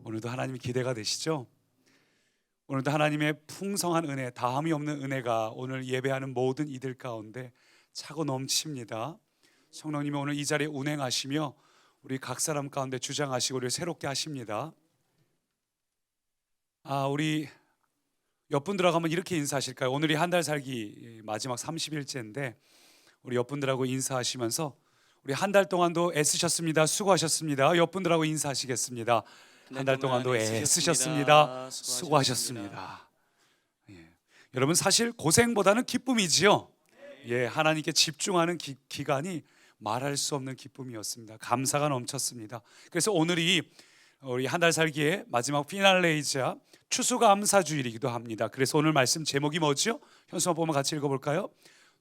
오늘도 하나님이 기대가 되시죠? 오늘도 하나님의 풍성한 은혜, 다함이 없는 은혜가 오늘 예배하는 모든 이들 가운데 차고 넘칩니다. 성령님이 오늘 이 자리에 운행하시며 우리 각 사람 가운데 주장하시고 우리를 새롭게 하십니다. 우리 옆분들하고 한번 이렇게 인사하실까요? 오늘이 한 달 살기 마지막 30일째인데 우리 옆분들하고 인사하시면서 우리 한 달 동안도 애쓰셨습니다. 수고하셨습니다. 옆분들하고 인사하시겠습니다. 한 달 동안도 애쓰셨습니다. 수고하셨습니다. 여러분, 사실 고생보다는 기쁨이지요. 하나님께 집중하는 기간이 말할 수 없는 기쁨이었습니다. 감사가 넘쳤습니다. 그래서 오늘이 우리 한 달 살기의 마지막 피날레이자 추수감사주일이기도 합니다. 그래서 오늘 말씀 제목이 뭐죠? 현수막 보면 같이 읽어볼까요?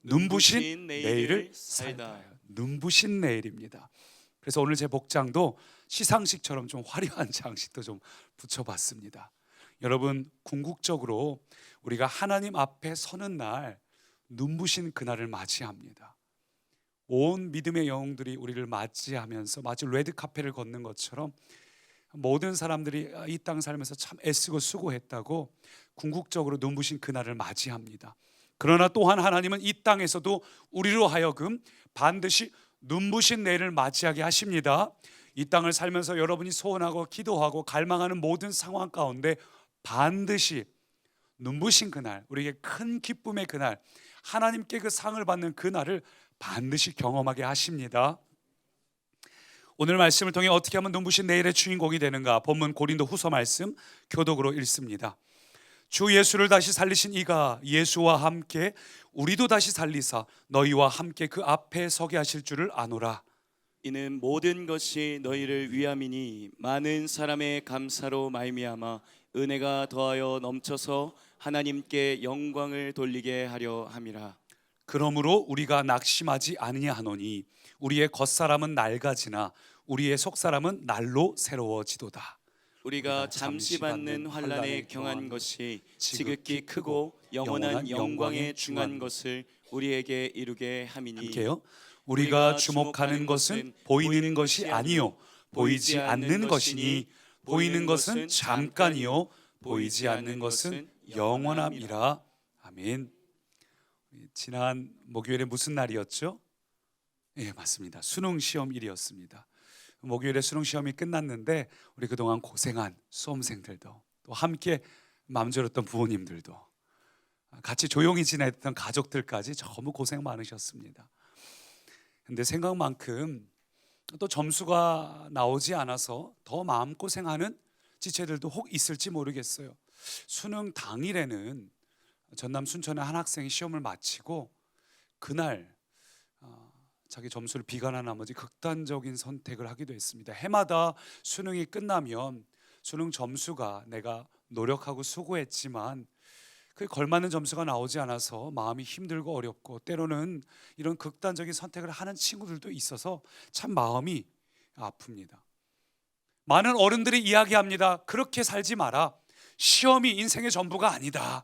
눈부신 내일을 살다. 눈부신 내일입니다. 그래서 오늘 제 복장도 시상식처럼 좀 화려한 장식도 좀 붙여봤습니다. 여러분, 궁극적으로 우리가 하나님 앞에 서는 날, 눈부신 그날을 맞이합니다. 온 믿음의 영웅들이 우리를 맞이하면서 마치 레드카펫을 걷는 것처럼 모든 사람들이 이 땅 살면서 참 애쓰고 수고했다고 궁극적으로 눈부신 그날을 맞이합니다. 그러나 또한 하나님은 이 땅에서도 우리로 하여금 반드시 눈부신 내일을 맞이하게 하십니다. 이 땅을 살면서 여러분이 소원하고 기도하고 갈망하는 모든 상황 가운데 반드시 눈부신 그날, 우리에게 큰 기쁨의 그날, 하나님께 그 상을 받는 그날을 반드시 경험하게 하십니다. 오늘 말씀을 통해 어떻게 하면 눈부신 내일의 주인공이 되는가? 본문 고린도 후서 말씀 교독으로 읽습니다. 주 예수를 다시 살리신 이가 예수와 함께 우리도 다시 살리사 너희와 함께 그 앞에 서게 하실 줄을 아노라. 이는 모든 것이 너희를 위함이니 많은 사람의 감사로 말미암아 은혜가 더하여 넘쳐서 하나님께 영광을 돌리게 하려 함이라. 그러므로 우리가 낙심하지 아니하노니 우리의 겉사람은 낡아지나 우리의 속사람은 날로 새로워지도다. 우리가 잠시 받는 환난에 경한 것이 지극히 크고 영원한 영광에 중한 것을 우리에게 이루게 함이니. 함께요. 우리가 주목하는 것은 보이는 것이 아니요 보이지 않는 것이니 보이는 것은 잠깐이요 보이지 않는 것은 영원함이라. 아멘. 지난 목요일에 무슨 날이었죠? 맞습니다. 수능 시험일이었습니다. 목요일에 수능 시험이 끝났는데 우리 그동안 고생한 수험생들도 또 함께 마음 졸였던 부모님들도 같이 조용히 지냈던 가족들까지 너무 고생 많으셨습니다. 근데 생각만큼 또 점수가 나오지 않아서 더 마음고생하는 지체들도 혹 있을지 모르겠어요. 수능 당일에는 전남 순천의 한 학생이 시험을 마치고 그날 자기 점수를 비관한 나머지 극단적인 선택을 하기도 했습니다. 해마다 수능이 끝나면 수능 점수가 내가 노력하고 수고했지만 그에 걸맞는 점수가 나오지 않아서 마음이 힘들고 어렵고 때로는 이런 극단적인 선택을 하는 친구들도 있어서 참 마음이 아픕니다. 많은 어른들이 이야기합니다. 그렇게 살지 마라. 시험이 인생의 전부가 아니다.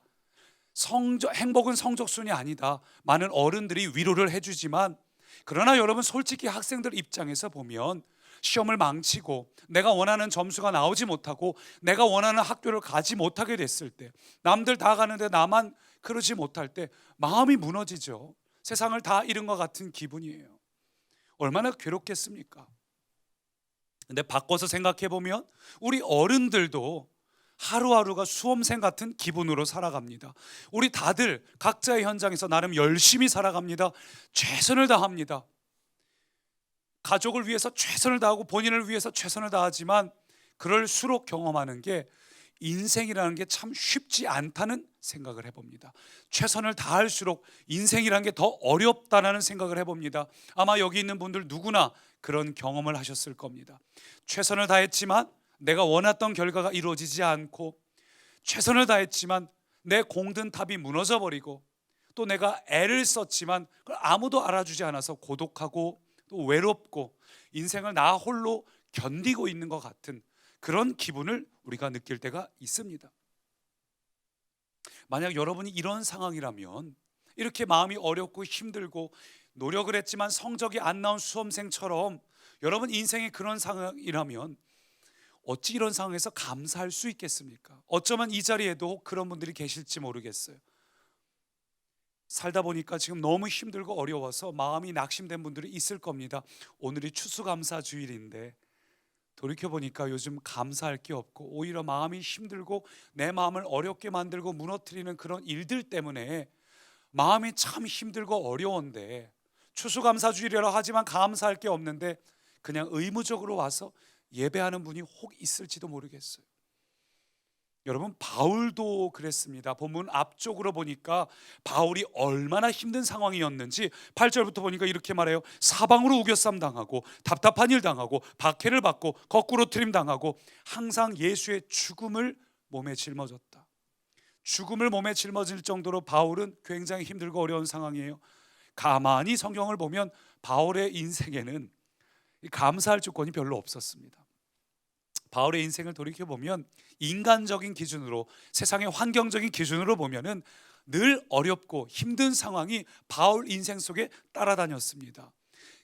행복은 성적순이 아니다. 많은 어른들이 위로를 해주지만 그러나 여러분, 솔직히 학생들 입장에서 보면 시험을 망치고 내가 원하는 점수가 나오지 못하고 내가 원하는 학교를 가지 못하게 됐을 때, 남들 다 가는데 나만 그러지 못할 때 마음이 무너지죠. 세상을 다 잃은 것 같은 기분이에요. 얼마나 괴롭겠습니까? 근데 바꿔서 생각해 보면 우리 어른들도 하루하루가 수험생 같은 기분으로 살아갑니다. 우리 다들 각자의 현장에서 나름 열심히 살아갑니다. 최선을 다합니다. 가족을 위해서 최선을 다하고 본인을 위해서 최선을 다하지만 그럴수록 경험하는 게 인생이라는 게 참 쉽지 않다는 생각을 해봅니다. 최선을 다할수록 인생이라는 게 더 어렵다는 생각을 해봅니다. 아마 여기 있는 분들 누구나 그런 경험을 하셨을 겁니다. 최선을 다했지만 내가 원했던 결과가 이루어지지 않고, 최선을 다했지만 내 공든 탑이 무너져 버리고, 또 내가 애를 썼지만 그걸 아무도 알아주지 않아서 고독하고 또 외롭고 인생을 나 홀로 견디고 있는 것 같은 그런 기분을 우리가 느낄 때가 있습니다. 만약 여러분이 이런 상황이라면, 이렇게 마음이 어렵고 힘들고 노력을 했지만 성적이 안 나온 수험생처럼 여러분 인생이 그런 상황이라면 어찌 이런 상황에서 감사할 수 있겠습니까? 어쩌면 이 자리에도 그런 분들이 계실지 모르겠어요. 살다 보니까 지금 너무 힘들고 어려워서 마음이 낙심된 분들이 있을 겁니다. 오늘이 추수감사 주일인데 돌이켜보니까 요즘 감사할 게 없고 오히려 마음이 힘들고 내 마음을 어렵게 만들고 무너뜨리는 그런 일들 때문에 마음이 참 힘들고 어려운데, 추수감사 주일이라 하지만 감사할 게 없는데 그냥 의무적으로 와서 예배하는 분이 혹 있을지도 모르겠어요. 여러분, 바울도 그랬습니다. 본문 앞쪽으로 보니까 바울이 얼마나 힘든 상황이었는지 8절부터 보니까 이렇게 말해요. 사방으로 우겨쌈 당하고 답답한 일 당하고 박해를 받고 거꾸로 트림 당하고 항상 예수의 죽음을 몸에 짊어졌다. 죽음을 몸에 짊어질 정도로 바울은 굉장히 힘들고 어려운 상황이에요. 가만히 성경을 보면 바울의 인생에는 감사할 조건이 별로 없었습니다. 바울의 인생을 돌이켜보면 인간적인 기준으로, 세상의 환경적인 기준으로 보면은 늘 어렵고 힘든 상황이 바울 인생 속에 따라다녔습니다.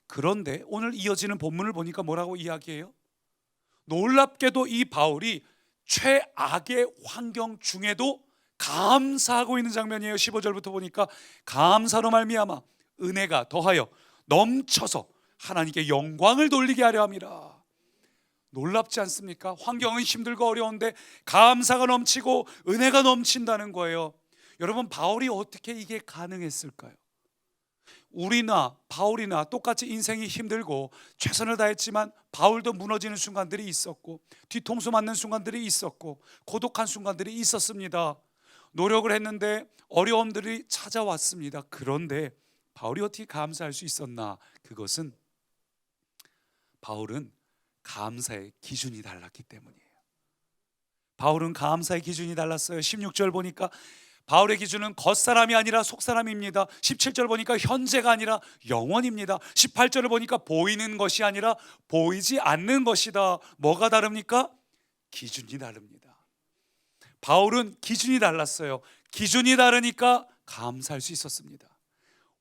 그런데 오늘 이어지는 본문을 보니까 뭐라고 이야기해요? 놀랍게도 이 바울이 최악의 환경 중에도 감사하고 있는 장면이에요. 15절부터 보니까 감사로 말미암아 은혜가 더하여 넘쳐서 하나님께 영광을 돌리게 하려 함이라. 놀랍지 않습니까? 환경은 힘들고 어려운데 감사가 넘치고 은혜가 넘친다는 거예요. 여러분, 바울이 어떻게 이게 가능했을까요? 우리나 바울이나 똑같이 인생이 힘들고 최선을 다했지만 바울도 무너지는 순간들이 있었고 뒤통수 맞는 순간들이 있었고 고독한 순간들이 있었습니다. 노력을 했는데 어려움들이 찾아왔습니다. 그런데 바울이 어떻게 감사할 수 있었나? 그것은 바울은 감사의 기준이 달랐기 때문이에요. 바울은 감사의 기준이 달랐어요. 16절 보니까 바울의 기준은 겉사람이 아니라 속사람입니다. 17절 보니까 현재가 아니라 영원입니다. 18절을 보니까 보이는 것이 아니라 보이지 않는 것이다. 뭐가 다릅니까? 기준이 다릅니다. 바울은 기준이 달랐어요. 기준이 다르니까 감사할 수 있었습니다.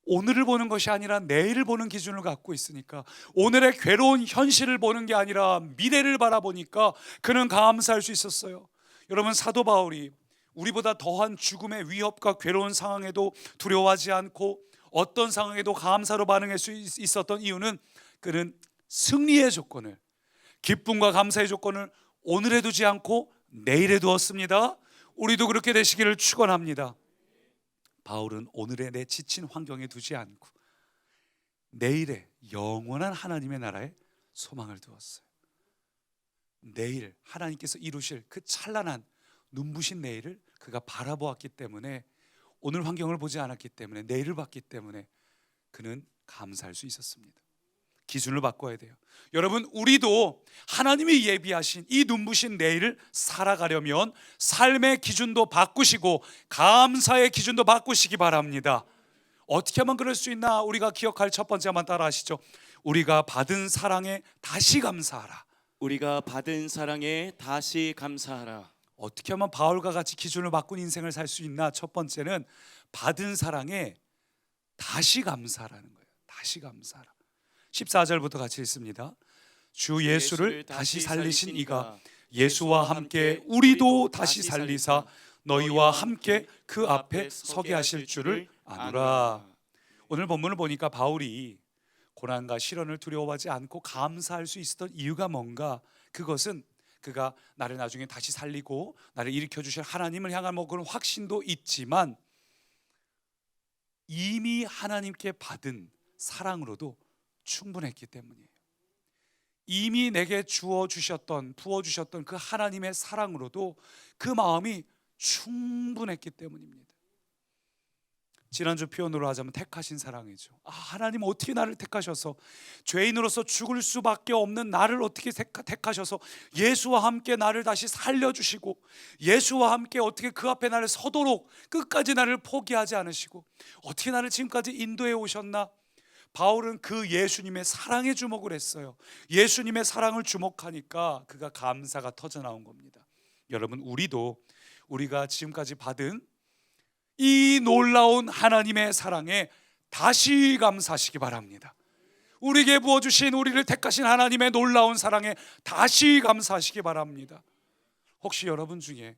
오늘을 보는 것이 아니라 내일을 보는 기준을 갖고 있으니까, 오늘의 괴로운 현실을 보는 게 아니라 미래를 바라보니까 그는 감사할 수 있었어요. 여러분, 사도 바울이 우리보다 더한 죽음의 위협과 괴로운 상황에도 두려워하지 않고 어떤 상황에도 감사로 반응할 수 있었던 이유는 그는 승리의 조건을, 기쁨과 감사의 조건을 오늘에 두지 않고 내일에 두었습니다. 우리도 그렇게 되시기를 축원합니다. 바울은 오늘의 내 지친 환경에 두지 않고 내일의 영원한 하나님의 나라에 소망을 두었어요. 내일 하나님께서 이루실 그 찬란한 눈부신 내일을 그가 바라보았기 때문에, 오늘 환경을 보지 않았기 때문에, 내일을 봤기 때문에 그는 감사할 수 있었습니다. 기준을 바꿔야 돼요. 여러분, 우리도 하나님이 예비하신 이 눈부신 내일을 살아가려면 삶의 기준도 바꾸시고 감사의 기준도 바꾸시기 바랍니다. 어떻게 하면 그럴 수 있나? 우리가 기억할 첫 번째, 한번 따라 하시죠. 우리가 받은 사랑에 다시 감사하라. 우리가 받은 사랑에 다시 감사하라. 어떻게 하면 바울과 같이 기준을 바꾼 인생을 살 수 있나? 첫 번째는 받은 사랑에 다시 감사하라는 거예요. 다시 감사하라. 14절부터 같이 읽습니다. 주 예수를 다시 살리신 이가 예수와 함께 우리도 다시 살리사 너희와 함께 그 앞에 서게 하실 줄을 아노라. 오늘 본문을 보니까 바울이 고난과 시련을 두려워하지 않고 감사할 수 있었던 이유가 뭔가? 그것은 그가 나를 나중에 다시 살리고 나를 일으켜 주실 하나님을 향한 그런 확신도 있지만 이미 하나님께 받은 사랑으로도 충분했기 때문이에요. 이미 내게 주어주셨던, 부어주셨던 그 하나님의 사랑으로도 그 마음이 충분했기 때문입니다. 지난주 표현으로 하자면 택하신 사랑이죠. 하나님 어떻게 나를 택하셔서, 죄인으로서 죽을 수밖에 없는 나를 어떻게 택하셔서 예수와 함께 나를 다시 살려주시고, 예수와 함께 어떻게 그 앞에 나를 서도록 끝까지 나를 포기하지 않으시고 어떻게 나를 지금까지 인도해 오셨나? 바울은 그 예수님의 사랑에 주목을 했어요. 예수님의 사랑을 주목하니까 그가 감사가 터져 나온 겁니다. 여러분, 우리가 지금까지 받은 이 놀라운 하나님의 사랑에 다시 감사하시기 바랍니다. 우리에게 부어주신, 우리를 택하신 하나님의 놀라운 사랑에 다시 감사하시기 바랍니다. 혹시 여러분 중에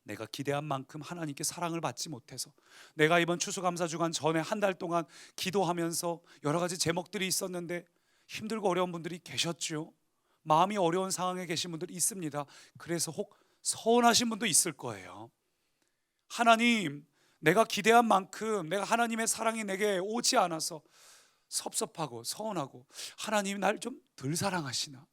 내가 기대한 만큼 하나님께 사랑을 받지 못해서, 내가 이번 추수감사주간 전에 한 달 동안 기도하면서 여러 가지 제목들이 있었는데 힘들고 어려운 분들이 계셨죠. 마음이 어려운 상황에 계신 분들이 있습니다. 그래서 혹 서운하신 분도 있을 거예요. 하나님, 내가 기대한 만큼 내가 하나님의 사랑이 내게 오지 않아서 섭섭하고 서운하고, 하나님 날 좀 덜 사랑하시나?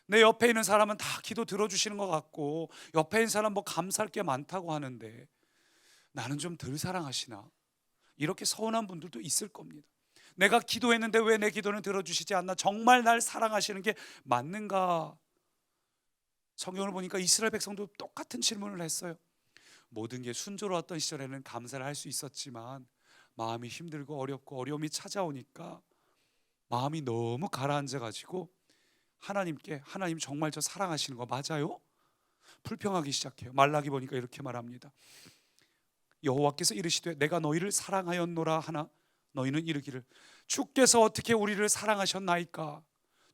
내 옆에 있는 사람은 다 기도 들어주시는 것 같고, 옆에 있는 사람 뭐 감사할 게 많다고 하는데 나는 좀 덜 사랑하시나? 이렇게 서운한 분들도 있을 겁니다. 내가 기도했는데 왜 내 기도는 들어주시지 않나? 정말 날 사랑하시는 게 맞는가? 성경을 보니까 이스라엘 백성도 똑같은 질문을 했어요. 모든 게 순조로웠던 시절에는 감사를 할 수 있었지만 마음이 힘들고 어렵고 어려움이 찾아오니까 마음이 너무 가라앉아가지고 하나님께, 하나님 정말 저 사랑하시는 거 맞아요? 불평하기 시작해요. 말라기 보니까 이렇게 말합니다. 여호와께서 이르시되 내가 너희를 사랑하였노라 하나 너희는 이르기를 주께서 어떻게 우리를 사랑하셨나이까?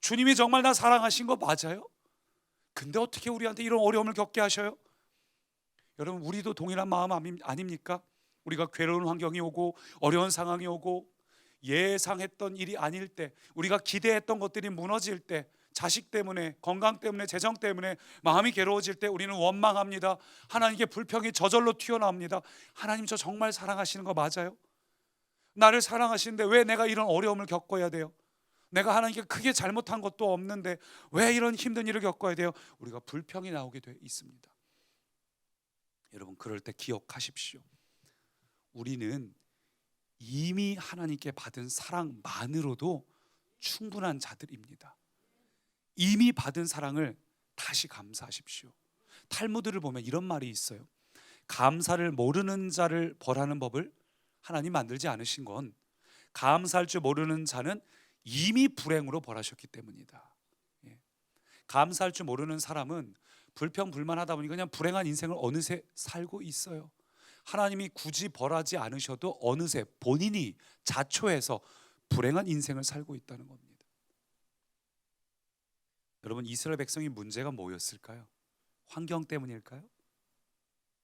주님이 정말 나 사랑하신 거 맞아요? 근데 어떻게 우리한테 이런 어려움을 겪게 하셔요? 여러분, 우리도 동일한 마음 아닙니까? 우리가 괴로운 환경이 오고 어려운 상황이 오고 예상했던 일이 아닐 때, 우리가 기대했던 것들이 무너질 때, 자식 때문에, 건강 때문에, 재정 때문에 마음이 괴로워질 때 우리는 원망합니다. 하나님께 불평이 저절로 튀어나옵니다. 하나님 저 정말 사랑하시는 거 맞아요? 나를 사랑하시는데 왜 내가 이런 어려움을 겪어야 돼요? 내가 하나님께 크게 잘못한 것도 없는데 왜 이런 힘든 일을 겪어야 돼요? 우리가 불평이 나오게 돼 있습니다. 여러분, 그럴 때 기억하십시오. 우리는 이미 하나님께 받은 사랑만으로도 충분한 자들입니다. 이미 받은 사랑을 다시 감사하십시오. 탈무드를 보면 이런 말이 있어요. 감사를 모르는 자를 벌하는 법을 하나님 만들지 않으신 건 감사할 줄 모르는 자는 이미 불행으로 벌하셨기 때문이다. 감사할 줄 모르는 사람은 불평불만하다 보니까 그냥 불행한 인생을 어느새 살고 있어요. 하나님이 굳이 벌하지 않으셔도 어느새 본인이 자초해서 불행한 인생을 살고 있다는 겁니다. 여러분, 이스라엘 백성의 문제가 뭐였을까요? 환경 때문일까요?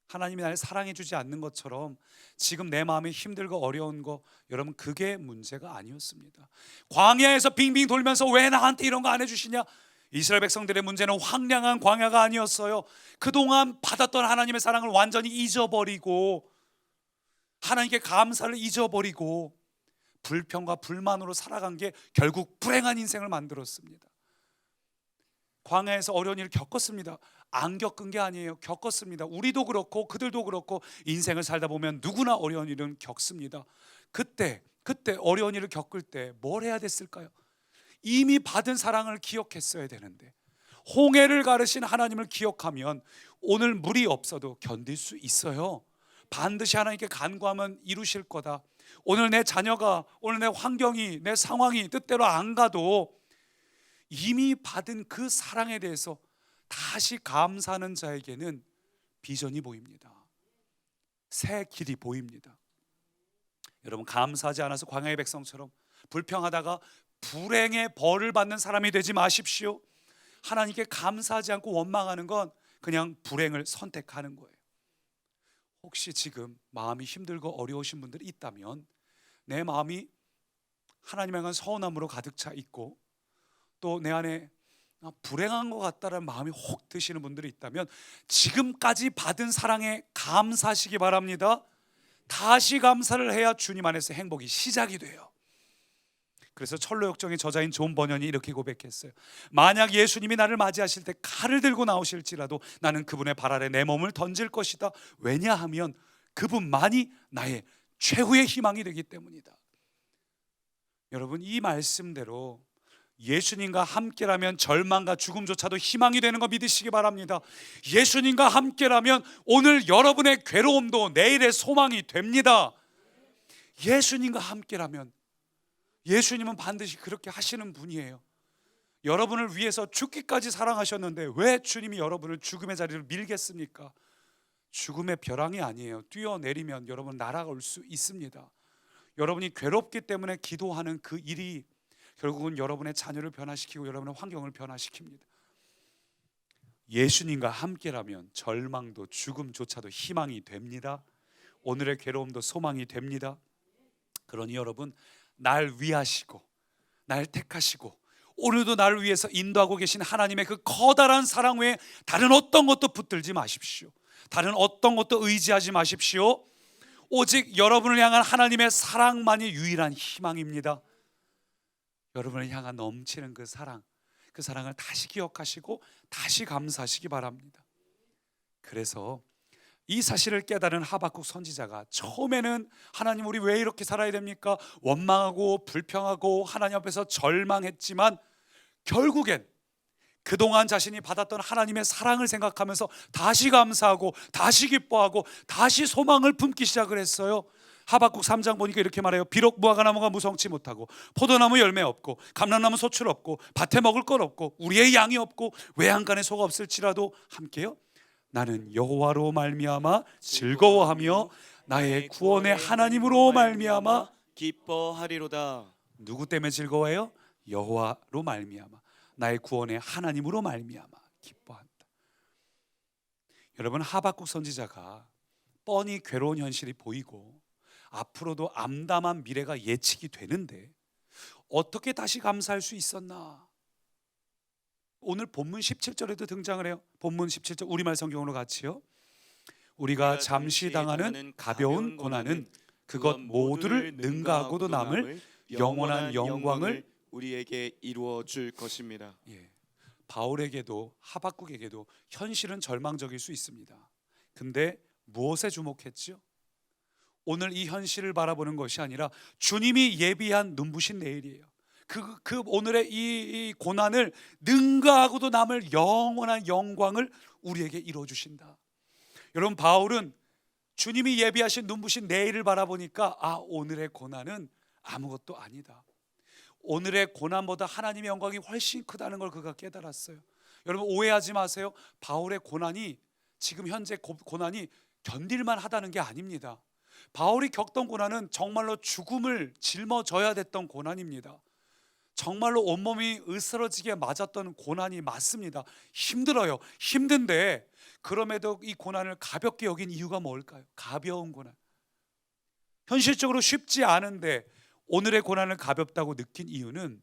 하나님이 날 사랑해 주지 않는 것처럼 지금 내 마음이 힘들고 어려운 거, 여러분 그게 문제가 아니었습니다. 광야에서 빙빙 돌면서 왜 나한테 이런 거 안 해주시냐? 이스라엘 백성들의 문제는 황량한 광야가 아니었어요. 그동안 받았던 하나님의 사랑을 완전히 잊어버리고 하나님께 감사를 잊어버리고 불평과 불만으로 살아간 게 결국 불행한 인생을 만들었습니다. 광야에서 어려운 일을 겪었습니다. 안 겪은 게 아니에요. 겪었습니다. 우리도 그렇고 그들도 그렇고 인생을 살다 보면 누구나 어려운 일은 겪습니다. 그때 어려운 일을 겪을 때 뭘 해야 됐을까요? 이미 받은 사랑을 기억했어야 되는데, 홍해를 가르신 하나님을 기억하면 오늘 물이 없어도 견딜 수 있어요. 반드시 하나님께 간구하면 이루실 거다. 오늘 내 자녀가, 오늘 내 환경이, 내 상황이 뜻대로 안 가도 이미 받은 그 사랑에 대해서 다시 감사하는 자에게는 비전이 보입니다. 새 길이 보입니다. 여러분, 감사하지 않아서 광야의 백성처럼 불평하다가 불행의 벌을 받는 사람이 되지 마십시오. 하나님께 감사하지 않고 원망하는 건 그냥 불행을 선택하는 거예요. 혹시 지금 마음이 힘들고 어려우신 분들이 있다면, 내 마음이 하나님에 대한 서운함으로 가득 차 있고 또 내 안에 불행한 것 같다는 마음이 혹 드시는 분들이 있다면 지금까지 받은 사랑에 감사하시기 바랍니다. 다시 감사를 해야 주님 안에서 행복이 시작이 돼요. 그래서 철로역정의 저자인 존 버년이 이렇게 고백했어요. 만약 예수님이 나를 맞이하실 때 칼을 들고 나오실지라도 나는 그분의 발 아래 내 몸을 던질 것이다. 왜냐하면 그분만이 나의 최후의 희망이 되기 때문이다. 여러분, 이 말씀대로 예수님과 함께라면 절망과 죽음조차도 희망이 되는 거 믿으시기 바랍니다. 예수님과 함께라면 오늘 여러분의 괴로움도 내일의 소망이 됩니다. 예수님과 함께라면, 예수님은 반드시 그렇게 하시는 분이에요. 여러분을 위해서 죽기까지 사랑하셨는데 왜 주님이 여러분을 죽음의 자리를 밀겠습니까? 죽음의 벼랑이 아니에요. 뛰어내리면 여러분 날아갈 수 있습니다. 여러분이 괴롭기 때문에 기도하는 그 일이 결국은 여러분의 자녀를 변화시키고 여러분의 환경을 변화시킵니다. 예수님과 함께라면 절망도 죽음조차도 희망이 됩니다. 오늘의 괴로움도 소망이 됩니다. 그러니 여러분, 날 위하시고 날 택하시고 오늘도 나를 위해서 인도하고 계신 하나님의 그 커다란 사랑 외에 다른 어떤 것도 붙들지 마십시오. 다른 어떤 것도 의지하지 마십시오. 오직 여러분을 향한 하나님의 사랑만이 유일한 희망입니다. 여러분을 향한 넘치는 그 사랑을 다시 기억하시고 다시 감사하시기 바랍니다. 그래서 이 사실을 깨달은 하박국 선지자가 처음에는 하나님, 우리 왜 이렇게 살아야 됩니까? 원망하고 불평하고 하나님 앞에서 절망했지만 결국엔 그동안 자신이 받았던 하나님의 사랑을 생각하면서 다시 감사하고 다시 기뻐하고 다시 소망을 품기 시작을 했어요. 하박국 3장 보니까 이렇게 말해요. 비록 무화과나무가 무성치 못하고 포도나무 열매 없고 감람나무 소출 없고 밭에 먹을 것 없고 우리의 양이 없고 외양간에 소가 없을지라도 함께요, 나는 여호와로 말미암아 즐거워하며 나의 구원의 하나님으로 말미암아 기뻐하리로다. 누구 때문에 즐거워해요? 여호와로 말미암아 나의 구원의 하나님으로 말미암아 기뻐한다. 여러분, 하박국 선지자가 뻔히 괴로운 현실이 보이고 앞으로도 암담한 미래가 예측이 되는데 어떻게 다시 감사할 수 있었나? 오늘 본문 17절에도 등장을 해요. 본문 17절 우리말 성경으로 같이요. 우리가 잠시 당하는 가벼운 고난은 그것 모두를 능가하고도 남을 영원한 영광을 우리에게 이루어 줄 것입니다. 바울에게도 하박국에게도 현실은 절망적일 수 있습니다. 근데 무엇에 주목했죠? 오늘 이 현실을 바라보는 것이 아니라 주님이 예비한 눈부신 내일이에요. 그 오늘의 이 고난을 능가하고도 남을 영원한 영광을 우리에게 이루어 주신다. 여러분, 바울은 주님이 예비하신 눈부신 내일을 바라보니까 오늘의 고난은 아무것도 아니다. 오늘의 고난보다 하나님의 영광이 훨씬 크다는 걸 그가 깨달았어요. 여러분, 오해하지 마세요. 바울의 고난이 지금 현재 고난이 견딜만 하다는 게 아닙니다. 바울이 겪던 고난은 정말로 죽음을 짊어져야 됐던 고난입니다. 정말로 온몸이 으스러지게 맞았던 고난이 맞습니다. 힘들어요. 힘든데 그럼에도 이 고난을 가볍게 여긴 이유가 뭘까요? 가벼운 고난. 현실적으로 쉽지 않은데 오늘의 고난을 가볍다고 느낀 이유는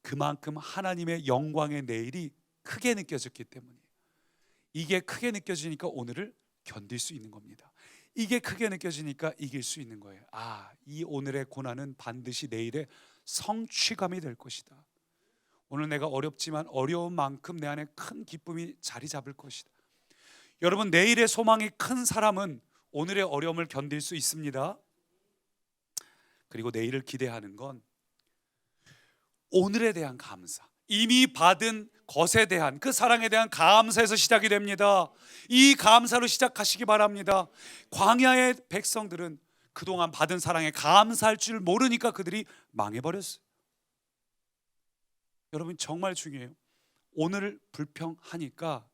그만큼 하나님의 영광의 내일이 크게 느껴졌기 때문이에요. 이게 크게 느껴지니까 오늘을 견딜 수 있는 겁니다. 이게 크게 느껴지니까 이길 수 있는 거예요. 이 오늘의 고난은 반드시 내일의 성취감이 될 것이다. 오늘 내가 어렵지만 어려운 만큼 내 안에 큰 기쁨이 자리 잡을 것이다. 여러분, 내일의 소망이 큰 사람은 오늘의 어려움을 견딜 수 있습니다. 그리고 내일을 기대하는 건 오늘에 대한 감사, 이미 받은 것에 대한 그 사랑에 대한 감사에서 시작이 됩니다. 이 감사로 시작하시기 바랍니다. 광야의 백성들은 그동안 받은 사랑에 감사할 줄 모르니까 그들이 망해버렸어요. 여러분, 정말 중요해요. 오늘을 불평하니까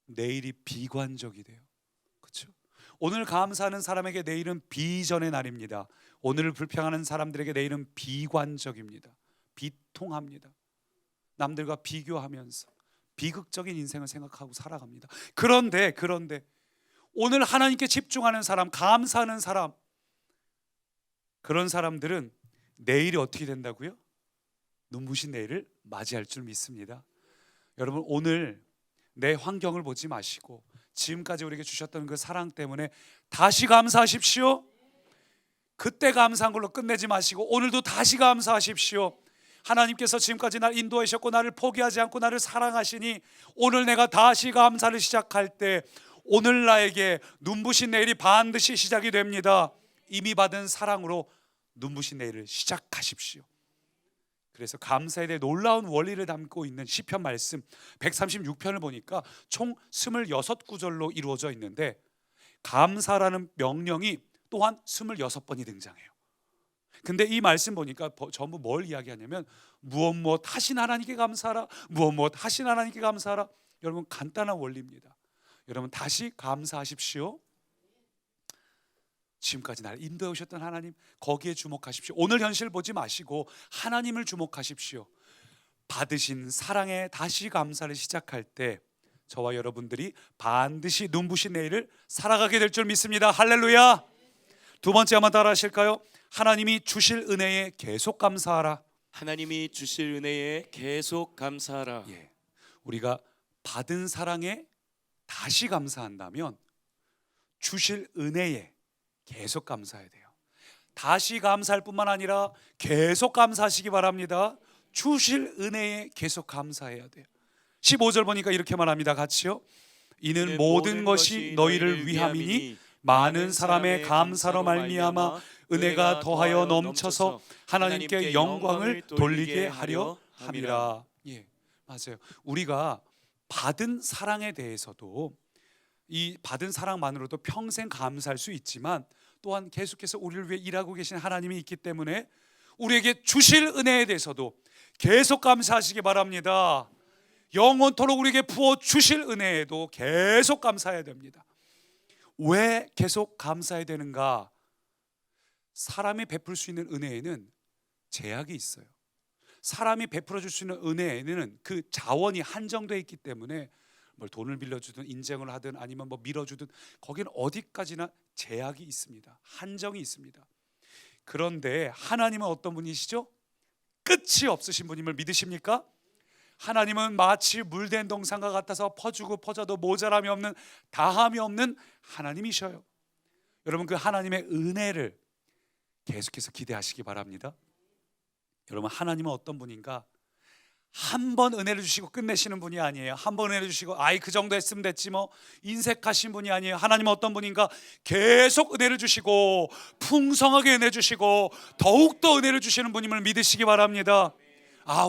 내일이 비관적이 돼요. 그렇죠? 오늘 감사하는 사람에게 내일은 비전의 날입니다. 오늘을 불평하는 사람들에게 내일은 비관적입니다. 비통합니다. 남들과 비교하면서 비극적인 인생을 생각하고 살아갑니다. 그런데 오늘 하나님께 집중하는 사람, 감사하는 사람, 그런 사람들은 내일이 어떻게 된다고요? 눈부신 내일을 맞이할 줄 믿습니다. 여러분, 오늘 내 환경을 보지 마시고 지금까지 우리에게 주셨던 그 사랑 때문에 다시 감사하십시오. 그때 감사한 걸로 끝내지 마시고 오늘도 다시 감사하십시오. 하나님께서 지금까지 날 인도하셨고 나를 포기하지 않고 나를 사랑하시니 오늘 내가 다시 감사를 시작할 때 오늘 나에게 눈부신 내일이 반드시 시작이 됩니다. 이미 받은 사랑으로 눈부신 내일을 시작하십시오. 그래서 감사에 대해 놀라운 원리를 담고 있는 시편 말씀 136편을 보니까 총 26구절로 이루어져 있는데 감사라는 명령이 또한 26번이 등장해요. 근데 이 말씀 보니까 전부 뭘 이야기하냐면 무엇 하신 하나님께 감사하라, 무엇 하신 하나님께 감사하라. 여러분, 간단한 원리입니다. 여러분, 다시 감사하십시오. 지금까지 나를 인도해 오셨던 하나님, 거기에 주목하십시오. 오늘 현실 보지 마시고 하나님을 주목하십시오. 받으신 사랑에 다시 감사를 시작할 때 저와 여러분들이 반드시 눈부신 내일을 살아가게 될 줄 믿습니다. 할렐루야. 두 번째 한번 따라 하실까요? 하나님이 주실 은혜에 계속 감사하라. 하나님이 주실 은혜에 계속 감사하라. 예, 우리가 받은 사랑에 다시 감사한다면 주실 은혜에 계속 감사해야 돼요. 다시 감사할 뿐만 아니라 계속 감사하시기 바랍니다. 주실 은혜에 계속 감사해야 돼요. 15절 보니까 이렇게 말합니다. 같이요. 이는 모든 것이 너희를 위함이니 많은 사람의 감사로 말미암아 은혜가 더하여 넘쳐서 하나님께 영광을 돌리게 하려 함이라. 예, 맞아요. 우리가 받은 사랑에 대해서도 이 받은 사랑만으로도 평생 감사할 수 있지만 또한 계속해서 우리를 위해 일하고 계신 하나님이 있기 때문에 우리에게 주실 은혜에 대해서도 계속 감사하시기 바랍니다. 영원토록 우리에게 부어 주실 은혜에도 계속 감사해야 됩니다. 왜 계속 감사해야 되는가? 사람이 베풀 수 있는 은혜에는 제약이 있어요. 사람이 베풀어 줄 수 있는 은혜에는 그 자원이 한정되어 있기 때문에 뭘 돈을 빌려주든 인정을 하든 아니면 뭐 밀어주든 거기는 어디까지나 제약이 있습니다. 한정이 있습니다. 그런데 하나님은 어떤 분이시죠? 끝이 없으신 분임을 믿으십니까? 하나님은 마치 물된 동산과 같아서 퍼주고 퍼져도 모자람이 없는, 다함이 없는 하나님이셔요. 여러분, 그 하나님의 은혜를 계속해서 기대하시기 바랍니다. 여러분, 하나님은 어떤 분인가? 한 번 은혜를 주시고 끝내시는 분이 아니에요. 한 번 은혜를 주시고 아이 그 정도 했으면 됐지 뭐 인색하신 분이 아니에요. 하나님은 어떤 분인가? 계속 은혜를 주시고 풍성하게 은혜 주시고 더욱더 은혜를 주시는 분임을 믿으시기 바랍니다.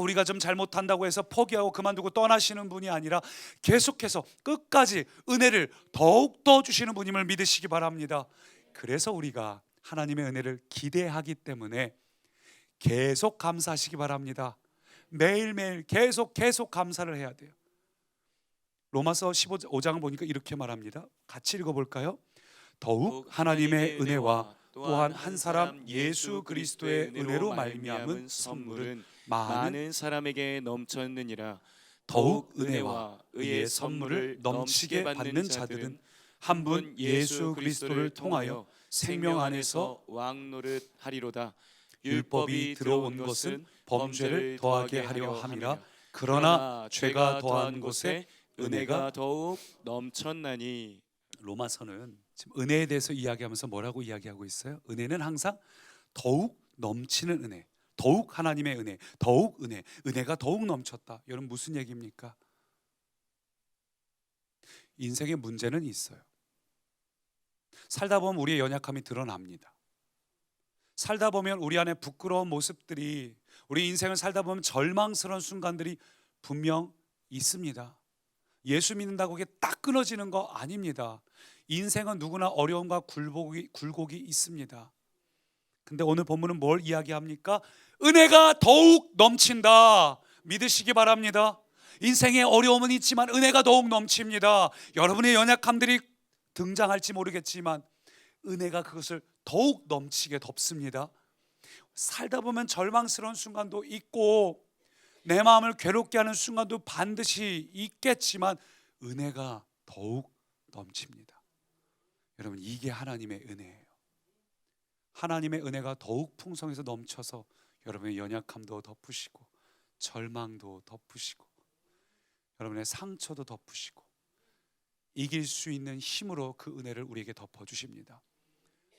우리가 좀 잘못한다고 해서 포기하고 그만두고 떠나시는 분이 아니라 계속해서 끝까지 은혜를 더욱더 주시는 분임을 믿으시기 바랍니다. 그래서 우리가 하나님의 은혜를 기대하기 때문에 계속 감사하시기 바랍니다. 매일매일 계속 감사를 해야 돼요. 로마서 15장을 보니까 이렇게 말합니다. 같이 읽어볼까요? 더욱 하나님의 은혜와 또한 한 사람 예수 그리스도의 은혜로 말미암은 선물은 많은 사람에게 넘쳤느니라. 더욱 은혜와 의의 선물을 넘치게 받는 자들은 한 분 예수 그리스도를 통하여 생명 안에서 왕노릇 하리로다. 율법이 들어온 것은 범죄를 더하게 하려 함이라. 그러나 죄가 더한 곳에 은혜가 더욱 넘쳤나니. 로마서는 지금 은혜에 대해서 이야기하면서 뭐라고 이야기하고 있어요? 은혜는 항상 더욱 넘치는 은혜, 더욱 하나님의 은혜, 더욱 은혜, 은혜가 더욱 넘쳤다. 여러분, 무슨 얘기입니까? 인생의 문제는 있어요. 살다 보면 우리의 연약함이 드러납니다. 살다 보면 우리 안에 부끄러운 모습들이, 우리 인생을 살다 보면 절망스러운 순간들이 분명 있습니다. 예수 믿는다고 그게 딱 끊어지는 거 아닙니다. 인생은 누구나 어려움과 굴곡이 있습니다. 근데 오늘 본문은 뭘 이야기합니까? 은혜가 더욱 넘친다. 믿으시기 바랍니다. 인생에 어려움은 있지만 은혜가 더욱 넘칩니다. 여러분의 연약함들이 등장할지 모르겠지만 은혜가 그것을 더욱 넘치게 덮습니다. 살다 보면 절망스러운 순간도 있고 내 마음을 괴롭게 하는 순간도 반드시 있겠지만 은혜가 더욱 넘칩니다. 여러분, 이게 하나님의 은혜예요. 하나님의 은혜가 더욱 풍성해서 넘쳐서 여러분의 연약함도 덮으시고 절망도 덮으시고 여러분의 상처도 덮으시고 이길 수 있는 힘으로 그 은혜를 우리에게 덮어주십니다.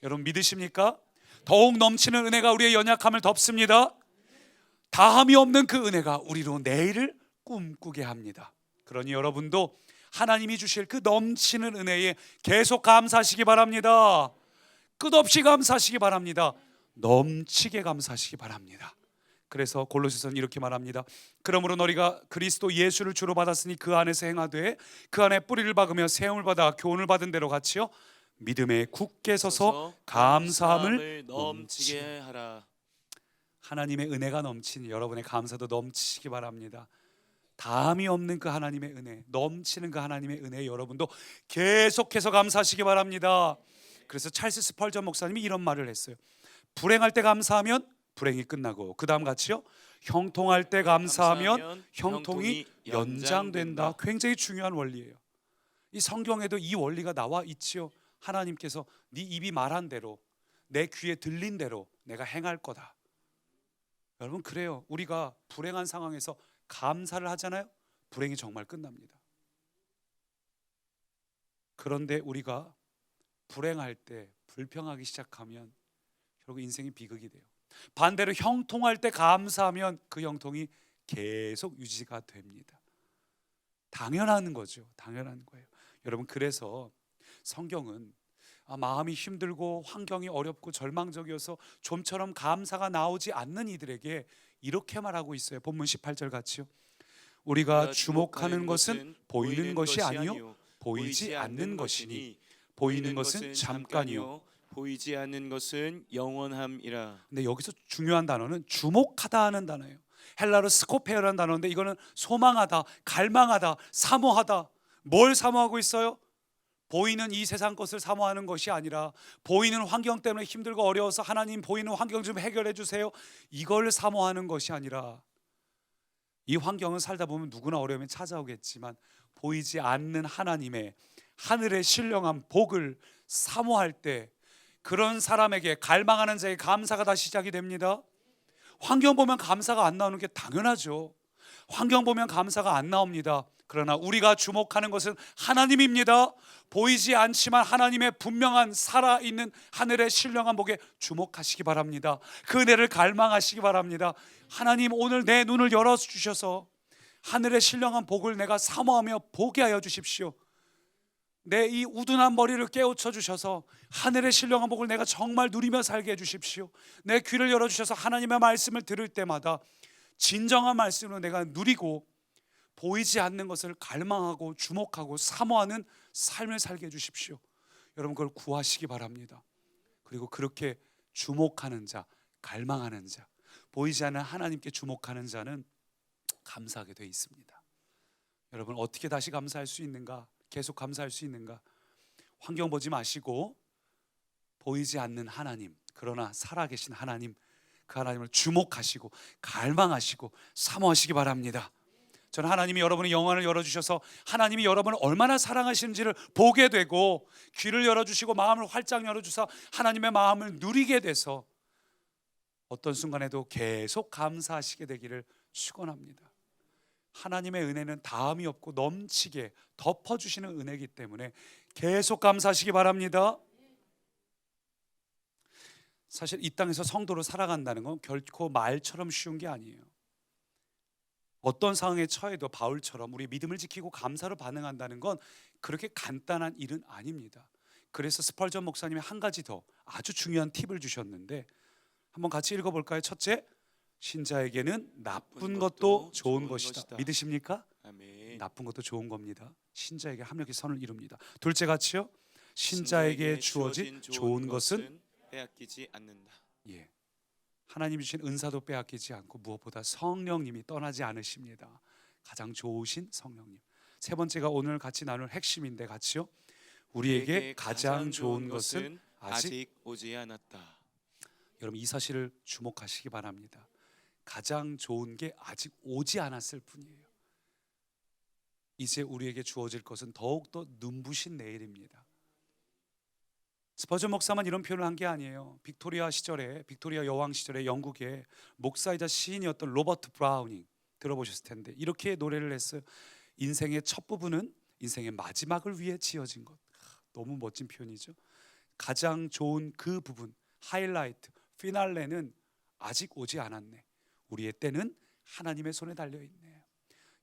여러분, 믿으십니까? 더욱 넘치는 은혜가 우리의 연약함을 덮습니다. 다함이 없는 그 은혜가 우리로 내일을 꿈꾸게 합니다. 그러니 여러분도 하나님이 주실 그 넘치는 은혜에 계속 감사하시기 바랍니다. 끝없이 감사하시기 바랍니다. 넘치게 감사하시기 바랍니다. 그래서 골로새서는 이렇게 말합니다. 그러므로 너희가 그리스도 예수를 주로 받았으니 그 안에서 행하되 그 안에 뿌리를 박으며 세움을 받아 교훈을 받은 대로 같이요 믿음에 굳게 서서 감사함을 넘치게 하라. 하나님의 은혜가 넘치는 여러분의 감사도 넘치시기 바랍니다. 다함이 없는 그 하나님의 은혜, 넘치는 그 하나님의 은혜 여러분도 계속해서 감사하시기 바랍니다. 그래서 찰스 스펄전 목사님이 이런 말을 했어요. 불행할 때 감사하면 불행이 끝나고, 그 다음 같이요, 형통할 때 감사하면 형통이 연장된다. 굉장히 중요한 원리예요. 이 성경에도 이 원리가 나와 있지요. 하나님께서 네 입이 말한 대로, 내 귀에 들린 대로 내가 행할 거다. 여러분, 그래요. 우리가 불행한 상황에서 감사를 하잖아요. 불행이 정말 끝납니다. 그런데 우리가 불행할 때 불평하기 시작하면 결국 인생이 비극이 돼요. 반대로 형통할 때 감사하면 그 형통이 계속 유지가 됩니다. 당연한 거죠. 당연한 거예요. 여러분, 그래서 성경은 마음이 힘들고 환경이 어렵고 절망적이어서 좀처럼 감사가 나오지 않는 이들에게 이렇게 말하고 있어요. 본문 18절 같이요. 우리가 주목하는 것은 보이는 것이 아니요 보이지 않는 것이니, 보이는 것은 잠깐이요 보이지 않는 것은 영원함이라. 근데 여기서 중요한 단어는 주목하다 하는 단어예요. 헬라로 스코페어라는 단어인데, 이거는 소망하다, 갈망하다, 사모하다. 뭘 사모하고 있어요? 보이는 이 세상 것을 사모하는 것이 아니라, 보이는 환경 때문에 힘들고 어려워서 하나님 보이는 환경 좀 해결해 주세요, 이걸 사모하는 것이 아니라, 이 환경은 살다 보면 누구나 어려움이 찾아오겠지만 보이지 않는 하나님의 하늘의 신령한 복을 사모할 때, 그런 사람에게, 갈망하는 자에게 감사가 다시 시작이 됩니다. 환경 보면 감사가 안 나오는 게 당연하죠. 환경 보면 감사가 안 나옵니다. 그러나 우리가 주목하는 것은 하나님입니다. 보이지 않지만 하나님의 분명한 살아있는 하늘의 신령한 복에 주목하시기 바랍니다. 그 은혜를 갈망하시기 바랍니다. 하나님, 오늘 내 눈을 열어주셔서 하늘의 신령한 복을 내가 사모하며 보게 하여 주십시오. 내 이 우둔한 머리를 깨우쳐 주셔서 하늘의 신령한 복을 내가 정말 누리며 살게 해주십시오. 내 귀를 열어주셔서 하나님의 말씀을 들을 때마다 진정한 말씀으로 내가 누리고 보이지 않는 것을 갈망하고 주목하고 사모하는 삶을 살게 해주십시오. 여러분, 그걸 구하시기 바랍니다. 그리고 그렇게 주목하는 자, 갈망하는 자, 보이지 않는 하나님께 주목하는 자는 감사하게 돼 있습니다. 여러분, 어떻게 다시 감사할 수 있는가? 계속 감사할 수 있는가? 환경 보지 마시고 보이지 않는 하나님, 그러나 살아계신 하나님, 그 하나님을 주목하시고 갈망하시고 사모하시기 바랍니다. 저는 하나님이 여러분의 영안을 열어주셔서 하나님이 여러분을 얼마나 사랑하시는지를 보게 되고, 귀를 열어주시고 마음을 활짝 열어주셔서 하나님의 마음을 누리게 돼서 어떤 순간에도 계속 감사하시게 되기를 축원합니다. 하나님의 은혜는 다함이 없고 넘치게 덮어주시는 은혜이기 때문에 계속 감사하시기 바랍니다. 사실 이 땅에서 성도로 살아간다는 건 결코 말처럼 쉬운 게 아니에요. 어떤 상황에 처해도 바울처럼 우리 믿음을 지키고 감사로 반응한다는 건 그렇게 간단한 일은 아닙니다. 그래서 스펄전 목사님이 한 가지 더 아주 중요한 팁을 주셨는데, 한번 같이 읽어볼까요? 첫째, 신자에게는 나쁜 것도 좋은 것이다. 믿으십니까? 아멘. 나쁜 것도 좋은 겁니다. 신자에게 합력의 선을 이룹니다. 둘째 같이요, 신자에게 주어진 좋은 것은 빼앗기지 않는다. 예, 하나님이 주신 은사도 빼앗기지 않고 무엇보다 성령님이 떠나지 않으십니다. 가장 좋으신 성령님. 세 번째가 오늘 같이 나눌 핵심인데, 같이요, 우리에게 가장 좋은 것은 아직 오지 않았다. 여러분, 이 사실을 주목하시기 바랍니다. 가장 좋은 게 아직 오지 않았을 뿐이에요. 이제 우리에게 주어질 것은 더욱더 눈부신 내일입니다. 스퍼전 목사만 이런 표현을 한 게 아니에요. 빅토리아 여왕 시절에 영국의 목사이자 시인이었던 로버트 브라우닝 들어보셨을 텐데, 이렇게 노래를 했어요. 인생의 첫 부분은 인생의 마지막을 위해 지어진 것. 너무 멋진 표현이죠. 가장 좋은 그 부분, 하이라이트, 피날레는 아직 오지 않았네. 우리의 때는 하나님의 손에 달려있네.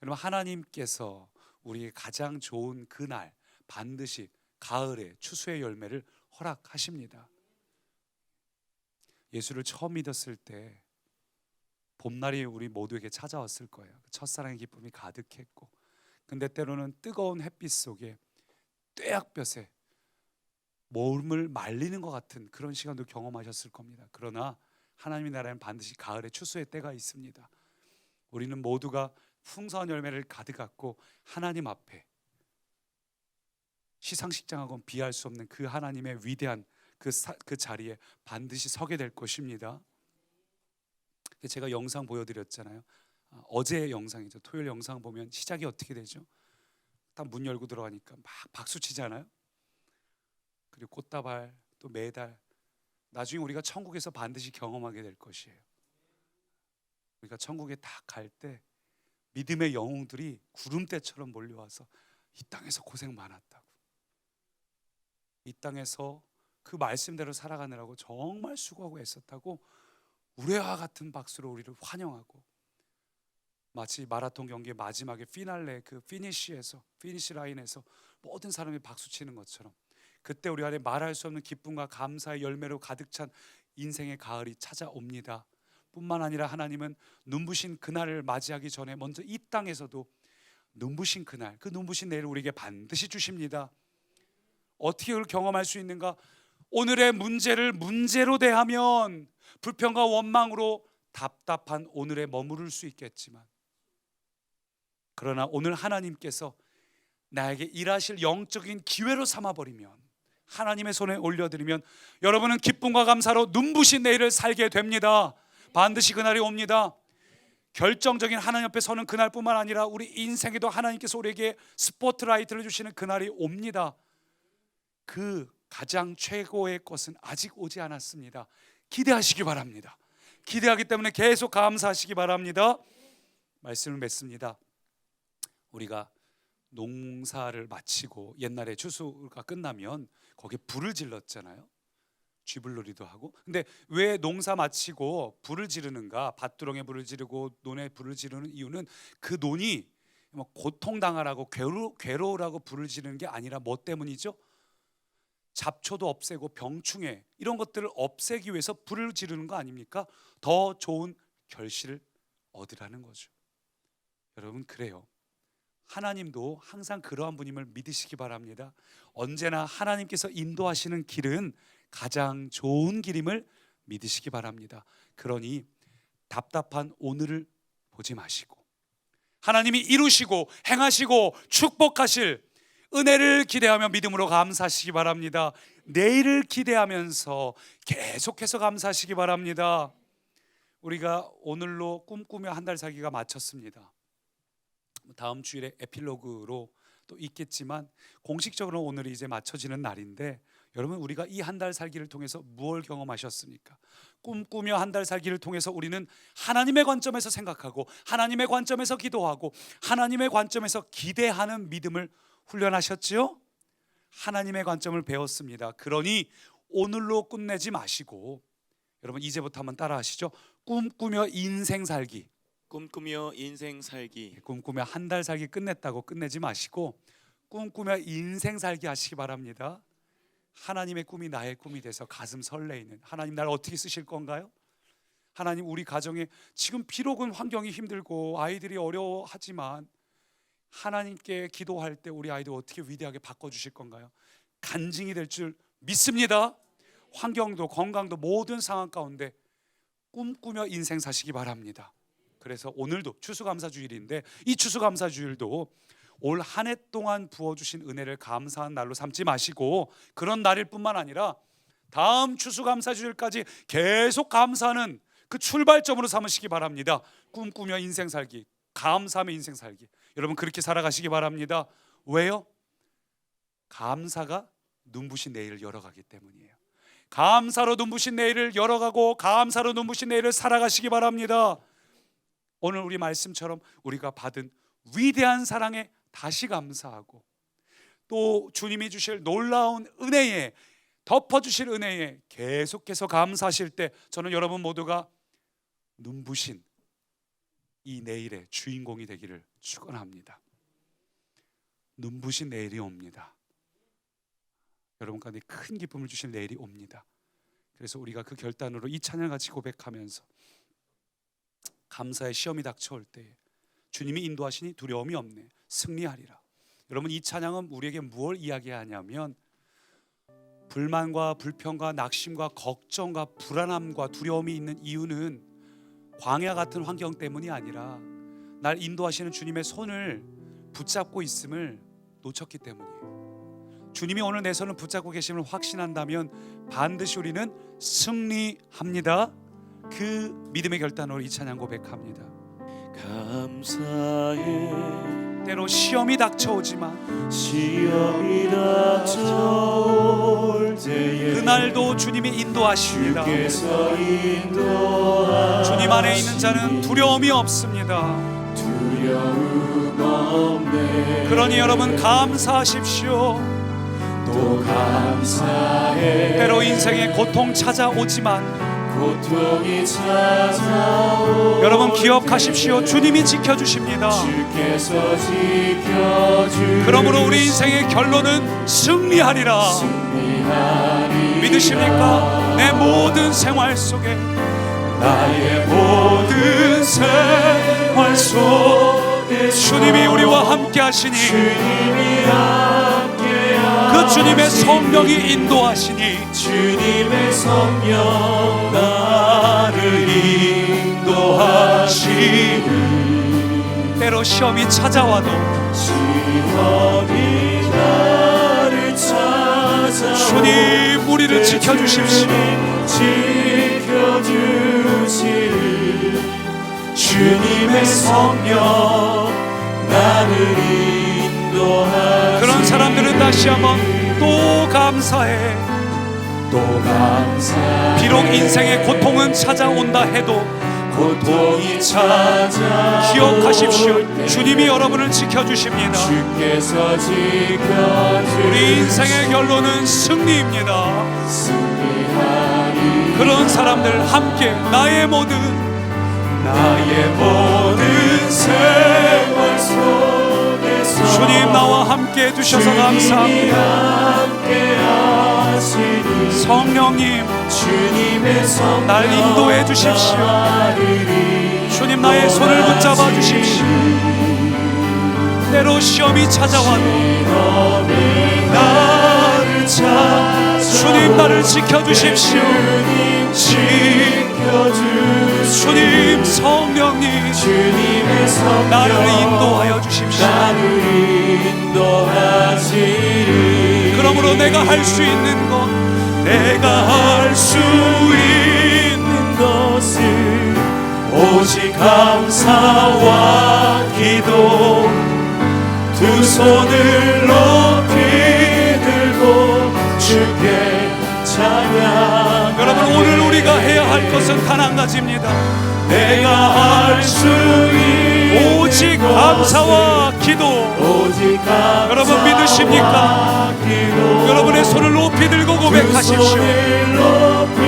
여러분, 하나님께서 우리의 가장 좋은 그날 반드시 가을에 추수의 열매를 허락하십니다. 예수를 처음 믿었을 때 봄날이 우리 모두에게 찾아왔을 거예요. 첫사랑의 기쁨이 가득했고, 근데 때로는 뜨거운 햇빛 속에 떼약볕에 몸을 말리는 것 같은 그런 시간도 경험하셨을 겁니다. 그러나 하나님의 나라에는 반드시 가을에 추수의 때가 있습니다. 우리는 모두가 풍성한 열매를 가득 갖고 하나님 앞에 시상식장하고는 비할 수 없는 그 하나님의 위대한 그 자리에 반드시 서게 될 것입니다. 제가 영상 보여드렸잖아요. 어제의 영상이죠. 토요일 영상 보면 시작이 어떻게 되죠? 딱 문 열고 들어가니까 막 박수 치잖아요. 그리고 꽃다발, 또 메달. 나중에 우리가 천국에서 반드시 경험하게 될 것이에요. 우리가 천국에 딱 갈 때 믿음의 영웅들이 구름대처럼 몰려와서 이 땅에서 고생 많았다고, 이 땅에서 그 말씀대로 살아가느라고 정말 수고하고 애썼다고 우레와 같은 박수로 우리를 환영하고, 마치 마라톤 경기의 마지막에 피날레 그 피니시 라인에서 모든 사람이 박수치는 것처럼 그때 우리 안에 말할 수 없는 기쁨과 감사의 열매로 가득 찬 인생의 가을이 찾아옵니다. 뿐만 아니라 하나님은 눈부신 그날을 맞이하기 전에 먼저 이 땅에서도 눈부신 그날, 그 눈부신 내일을 우리에게 반드시 주십니다. 어떻게 그걸 경험할 수 있는가? 오늘의 문제를 문제로 대하면 불평과 원망으로 답답한 오늘에 머무를 수 있겠지만, 그러나 오늘 하나님께서 나에게 일하실 영적인 기회로 삼아버리면, 하나님의 손에 올려드리면 여러분은 기쁨과 감사로 눈부신 내일을 살게 됩니다. 반드시 그날이 옵니다. 결정적인 하나님 옆에 서는 그날뿐만 아니라 우리 인생에도 하나님께서 우리에게 스포트라이트를 주시는 그날이 옵니다. 그 가장 최고의 것은 아직 오지 않았습니다. 기대하시기 바랍니다. 기대하기 때문에 계속 감사하시기 바랍니다. 말씀을 맺습니다. 우리가 농사를 마치고 옛날에 추수가 끝나면 거기에 불을 질렀잖아요. 쥐불놀이도 하고. 근데 왜 농사 마치고 불을 지르는가? 밭두렁에 불을 지르고 논에 불을 지르는 이유는 그 논이 고통당하라고 괴로우라고 불을 지르는 게 아니라 뭐 때문이죠? 잡초도 없애고 병충해 이런 것들을 없애기 위해서 불을 지르는 거 아닙니까? 더 좋은 결실을 얻으라는 거죠. 여러분, 그래요. 하나님도 항상 그러한 분임을 믿으시기 바랍니다. 언제나 하나님께서 인도하시는 길은 가장 좋은 길임을 믿으시기 바랍니다. 그러니 답답한 오늘을 보지 마시고 하나님이 이루시고 행하시고 축복하실 은혜를 기대하며 믿음으로 감사하시기 바랍니다. 내일을 기대하면서 계속해서 감사하시기 바랍니다. 우리가 오늘로 꿈꾸며 한 달 살기가 마쳤습니다. 다음 주일에 에필로그로 또 있겠지만 공식적으로 오늘이 이제 맞춰지는 날인데, 여러분, 우리가 이 한 달 살기를 통해서 무엇을 경험하셨습니까? 꿈꾸며 한 달 살기를 통해서 우리는 하나님의 관점에서 생각하고 하나님의 관점에서 기도하고 하나님의 관점에서 기대하는 믿음을 훈련하셨지요? 하나님의 관점을 배웠습니다. 그러니 오늘로 끝내지 마시고 여러분 이제부터 한번 따라 하시죠. 꿈꾸며 인생 살기. 꿈꾸며 인생 살기. 꿈꾸며 한 달 살기 끝냈다고 끝내지 마시고 꿈꾸며 인생 살기 하시기 바랍니다. 하나님의 꿈이 나의 꿈이 돼서 가슴 설레이는, 하나님 나를 어떻게 쓰실 건가요? 하나님, 우리 가정에 지금 비록은 환경이 힘들고 아이들이 어려워하지만 하나님께 기도할 때 우리 아이들 어떻게 위대하게 바꿔주실 건가요? 간증이 될 줄 믿습니다. 환경도 건강도 모든 상황 가운데 꿈꾸며 인생 사시기 바랍니다. 그래서 오늘도 추수감사주일인데 이 추수감사주일도 올 한 해 동안 부어주신 은혜를 감사한 날로 삼지 마시고 그런 날일 뿐만 아니라 다음 추수감사주일까지 계속 감사하는 그 출발점으로 삼으시기 바랍니다. 꿈꾸며 인생 살기, 감사하며 인생 살기. 여러분 그렇게 살아가시기 바랍니다. 왜요? 감사가 눈부신 내일을 열어가기 때문이에요. 감사로 눈부신 내일을 열어가고 감사로 눈부신 내일을 살아가시기 바랍니다. 오늘 우리 말씀처럼 우리가 받은 위대한 사랑에 다시 감사하고 또 주님이 주실 놀라운 은혜에, 덮어주실 은혜에 계속해서 감사하실 때 저는 여러분 모두가 눈부신 이 내일의 주인공이 되기를 축원합니다. 눈부신 내일이 옵니다. 여러분 가운데 큰 기쁨을 주실 내일이 옵니다. 그래서 우리가 그 결단으로 이 찬양을 같이 고백하면서 감사의 시험이 닥쳐올 때에 주님이 인도하시니 두려움이 없네, 승리하리라. 여러분 이 찬양은 우리에게 무엇을 이야기하냐면 불만과 불평과 낙심과 걱정과 불안함과 두려움이 있는 이유는 광야 같은 환경 때문이 아니라 날 인도하시는 주님의 손을 붙잡고 있음을 놓쳤기 때문이에요. 주님이 오늘 내 손을 붙잡고 계심을 확신한다면 반드시 우리는 승리합니다. 그 믿음의 결단으로 이 찬양 고백합니다. 감사해. 때로 시험이 닥쳐오지만 시험이 닥쳐올 때에 그날도 주님이 인도하십니다. 주께서 인도하시니 주님 안에 있는 자는 두려움이 없습니다. 두려움 없네. 그러니 여러분 감사하십시오. 또 감사해. 때로 인생의 고통 찾아오지만 고통이 찾아오. 여러분 기억하십시오. 주님이 지켜주십니다. 주께서 지켜주. 그러므로 우리 인생의 결론은 승리하리라. 승리하리. 믿으십니까? 내 모든 생활 속에, 나의 모든 생활 속에 주님이 우리와 함께 하시니, 주님이 함께 그 주님의 성령이 인도하시니, 주님의 성령 나를 인도하시니. 때로 시험이 찾아와도 시험이 나를 찾아 주님 우리를 지켜주십시오. 지켜주시리. 주님의 성령 나를 인도하시니. 그런 사람들은 다시 한번 또 감사해. 또 감사해. 비록 인생의 고통은 찾아온다 해도 고통이 찾아 기억하십시오. 주님이 여러분을 지켜주십니다. 주께서 지켜주시니. 우리 인생의 결론은 승리입니다. 승리하리. 그런 사람들 함께 나의 모든 생활 속에서 주님 나와 함께 해주셔서 감사합니다. 함께 하시니. 성령님 주님의 성령 날 인도해 주십시오. 주님 나의 손을 붙잡아 주십시오. 때로 시험이 찾아와도 나를 찾아 주님 나를 지켜주십시오. 주님 성령님 주님의 성령 나를 인도하여 주십시오. 나를 인도하시리. 그러므로 내가 할 수 있는 것, 내가 할 수 있는 것을 오직 감사와 기도. 두 손을 높이 들고 주께 찬양. 여러분 오늘 우리가 해야 할 것은 단 한 가지입니다. 내가 할 수 있는 오직 감사와 기도. 오직 감사와 여러분 믿으십니까? 기도. 여러분의 손을 높이 들고 고백하십시오. 손을 높이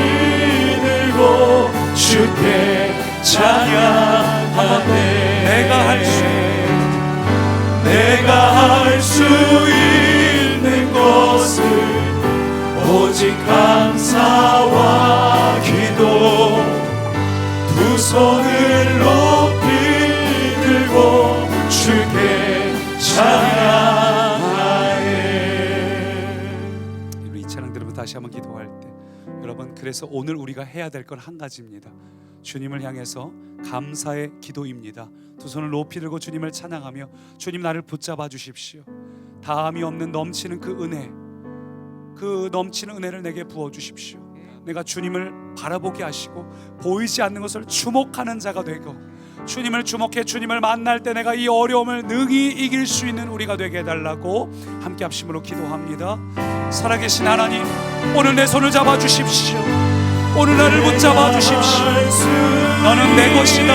들고 주께 찬양하네. 내가 할 수 있는 것을 오직 감사와 기도. 두 손을 높이 들고 주께 찬양하네. 우리 이 찬양 들으면 다시 한번 기도할 때 여러분 그래서 오늘 우리가 해야 될 건 한 가지입니다. 주님을 향해서 감사의 기도입니다. 두 손을 높이 들고 주님을 찬양하며 주님 나를 붙잡아 주십시오. 다함이 없는 넘치는 그 은혜, 그 넘치는 은혜를 내게 부어 주십시오. 내가 주님을 바라보게 하시고 보이지 않는 것을 주목하는 자가 되고 주님을 주목해 주님을 만날 때 내가 이 어려움을 능히 이길 수 있는 우리가 되게 해달라고 함께 합심으로 기도합니다. 살아계신 하나님, 오늘 내 손을 잡아 주십시오. 오늘 나를 붙잡아 주십시오. 너는 내 것이다.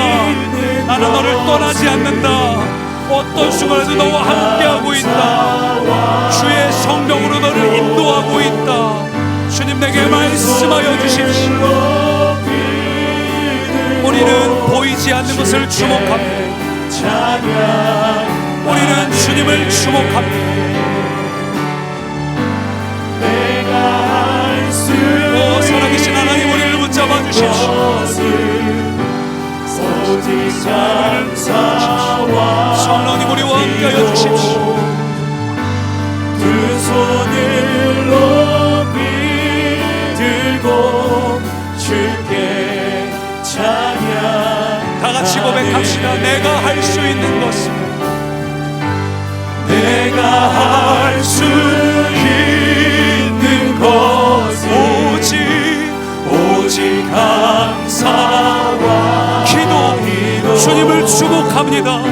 나는 너를 떠나지 않는다. 어떤 순간에도 너와 함께하고 있다. 주의 성령으로 너를 인도하고 있다. 주님 내게 말씀하여 주십시오. 우리는 보이지 않는 것을 주목합니다. 우리는 주님을 주목합니다. 오 살아계신 하나님, 우리를 붙잡아 주십시오. 성령님 우리와 함께하여 주십시오. 두 손을 높이 들고 주께 찬양. 다 같이 고백합시다. 내가 할 수 있는 것은, 내가 할 수 있는 주님을 주목합니다.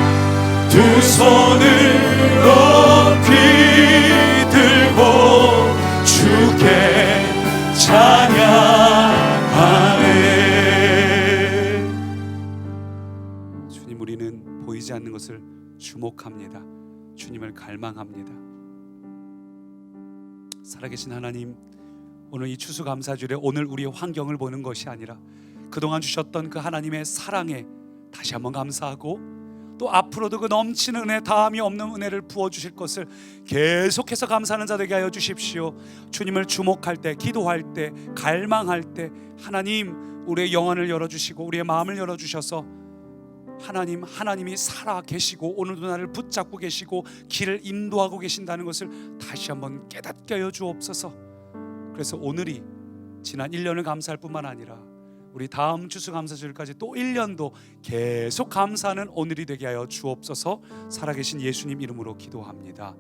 두 손을 높이 들고 주께 찬양하네. 주님, 우리는 보이지 않는 것을 주목합니다. 주님을 갈망합니다. 살아계신 하나님, 오늘 이 추수감사주일에 오늘 우리의 환경을 보는 것이 아니라 그동안 주셨던 그 하나님의 사랑에 다시 한번 감사하고, 또 앞으로도 그 넘치는 은혜, 다함이 없는 은혜를 부어주실 것을 계속해서 감사하는 자 되게 하여 주십시오. 주님을 주목할 때, 기도할 때, 갈망할 때 하나님 우리의 영혼을 열어주시고 우리의 마음을 열어주셔서 하나님이 살아 계시고 오늘도 나를 붙잡고 계시고 길을 인도하고 계신다는 것을 다시 한번 깨닫게 하여 주옵소서. 그래서 오늘이 지난 1년을 감사할 뿐만 아니라 우리 다음 추수감사주일까지 또 1년도 계속 감사하는 오늘이 되게 하여 주옵소서. 살아계신 예수님 이름으로 기도합니다.